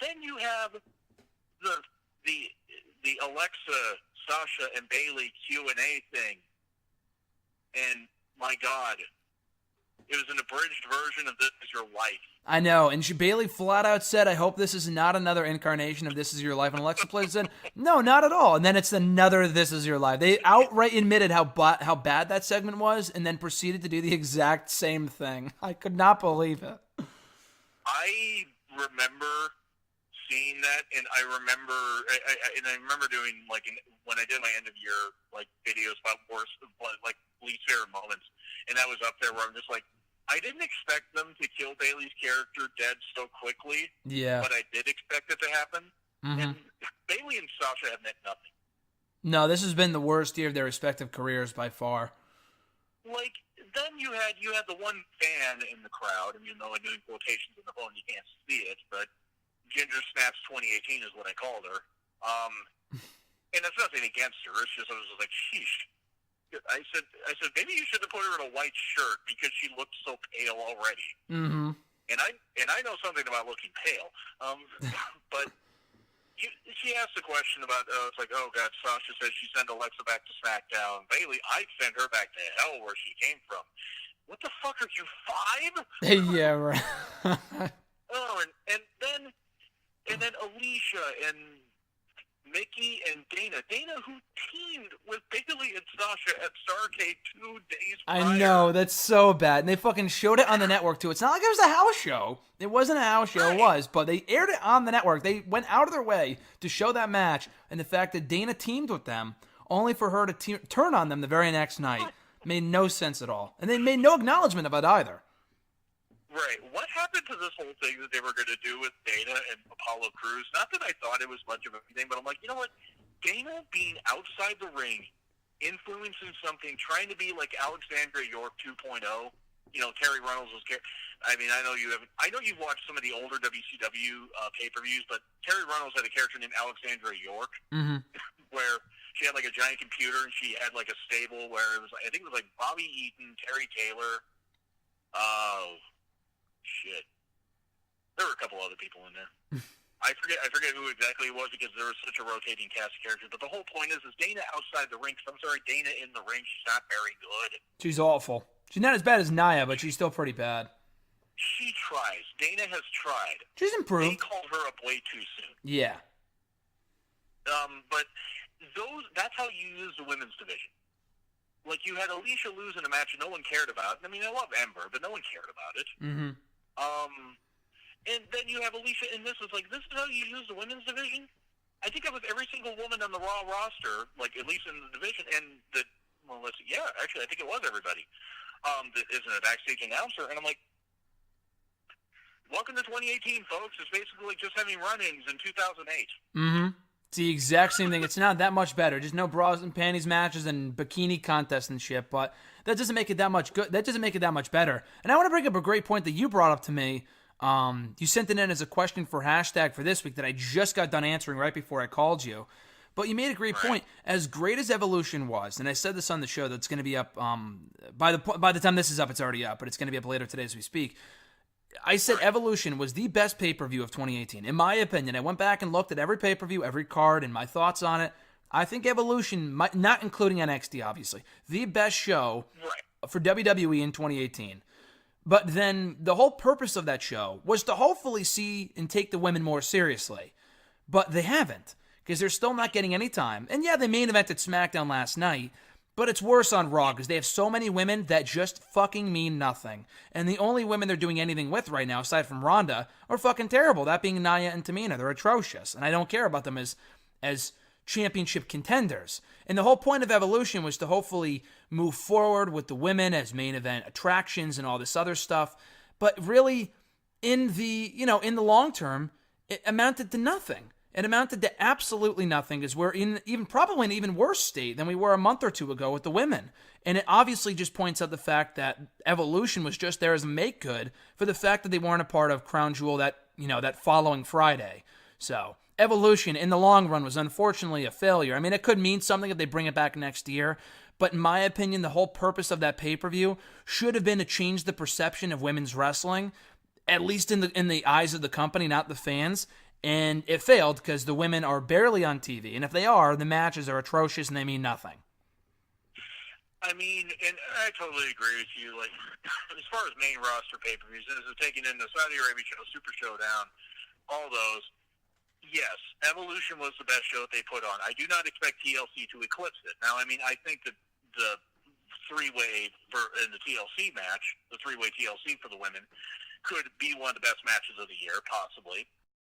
then you have the Alexa, Sasha, and Bayley Q&A thing, and my God, it was an abridged version of This Is Your Life. I know, and Bayley flat out said, I hope this is not another incarnation of This Is Your Life. And Alexa Bliss said, no, not at all. And then it's another This Is Your Life. They outright admitted how bad that segment was and then proceeded to do the exact same thing. I could not believe it. I remember seeing that, and I remember doing, like, when I did my end-of-year, like, videos about worst, like, least favorite moments, and that was up there where I'm just like, I didn't expect them to kill Bayley's character dead so quickly. Yeah. But I did expect it to happen. Mm-hmm. And Bayley and Sasha have meant nothing. No, this has been the worst year of their respective careers by far. Like, then you had the one fan in the crowd, and you know I'm doing quotations on the phone, you can't see it, but Ginger Snaps 2018 is what I called her. And it's nothing against her. It's just I was like, sheesh. I said, maybe you should have put her in a white shirt because she looked so pale already. Mm-hmm. And I know something about looking pale. But she asked a question about, it's like, oh God, Sasha says she sent Alexa back to SmackDown. Bayley, I'd send her back to hell where she came from. What the fuck are you, 5? Yeah, right. Oh, and then Alicia and Mickey and Dana, who teamed with Bayley and Sasha at Starrcade 2 days prior. I know, that's so bad. And they fucking showed it on the network, too. It's not like it was a house show. It wasn't a house show, It was, but they aired it on the network. They went out of their way to show that match, and the fact that Dana teamed with them, only for her to turn on them the very next night, made no sense at all. And they made no acknowledgement of it either. Right. What happened to this whole thing that they were going to do with Dana and Apollo Crews? Not that I thought it was much of anything, but I'm like, you know what? Dana being outside the ring, influencing something, trying to be like Alexandria York 2.0. You know, Terry Runnels was. I mean, I know you've watched some of the older WCW pay-per-views, but Terry Runnels had a character named Alexandria York, where she had like a giant computer and she had like a stable where it was. I think it was like Bobby Eaton, Terry Taylor. Shit. There were a couple other people in there. I forget who exactly it was because there was such a rotating cast of characters. But the whole point is Dana outside the ring. I'm sorry, Dana in the ring, she's not very good. She's awful. She's not as bad as Nia, but she's still pretty bad. She tries. Dana has tried. She's improved. They called her up way too soon. Yeah. But that's how you use the women's division. Like, you had Alicia lose in a match no one cared about. I mean, I love Ember, but no one cared about it. Mm-hmm. And then you have Alicia, and this is how you use the women's division? I think that was every single woman on the Raw roster, like, at least in the division, and actually, I think it was everybody, that isn't a backstage announcer, and I'm like, welcome to 2018, folks. It's basically like just having run-ins in 2008. Mm-hmm. It's the exact same thing. It's not that much better. Just no bras and panties matches and bikini contests and shit, but that doesn't make it that much good. That doesn't make it that much better. And I want to bring up a great point that you brought up to me. You sent it in as a question for hashtag for this week that I just got done answering right before I called you. But you made a great point. As great as Evolution was, and I said this on the show that's going to be up by the time this is up, it's already up, but it's going to be up later today as we speak. I said Evolution was the best pay-per-view of 2018. In my opinion, I went back and looked at every pay-per-view, every card, and my thoughts on it. I think Evolution, not including NXT, obviously, the best show for WWE in 2018. But then the whole purpose of that show was to hopefully see and take the women more seriously. But they haven't, because they're still not getting any time. And yeah, they main evented SmackDown last night, but it's worse on Raw because they have so many women that just fucking mean nothing. And the only women they're doing anything with right now, aside from Ronda, are fucking terrible. That being Nia and Tamina. They're atrocious. And I don't care about them as championship contenders. And the whole point of Evolution was to hopefully move forward with the women as main event attractions and all this other stuff. But really, in the long term, it amounted to nothing. It amounted to absolutely nothing because we're probably in an even worse state than we were a month or two ago with the women. And it obviously just points out the fact that Evolution was just there as a make good for the fact that they weren't a part of Crown Jewel that following Friday. So Evolution in the long run was unfortunately a failure. I mean, it could mean something if they bring it back next year. But in my opinion, the whole purpose of that pay-per-view should have been to change the perception of women's wrestling, at least in the eyes of the company, not the fans. And it failed because the women are barely on TV. And if they are, the matches are atrocious and they mean nothing. I mean, and I totally agree with you. Like, as far as main roster pay-per-views, this is taking in the Saudi Arabia show, Super Showdown, all those. Yes, Evolution was the best show that they put on. I do not expect TLC to eclipse it. Now, I mean, I think that the three-way in the TLC match, the three-way TLC for the women, could be one of the best matches of the year, possibly.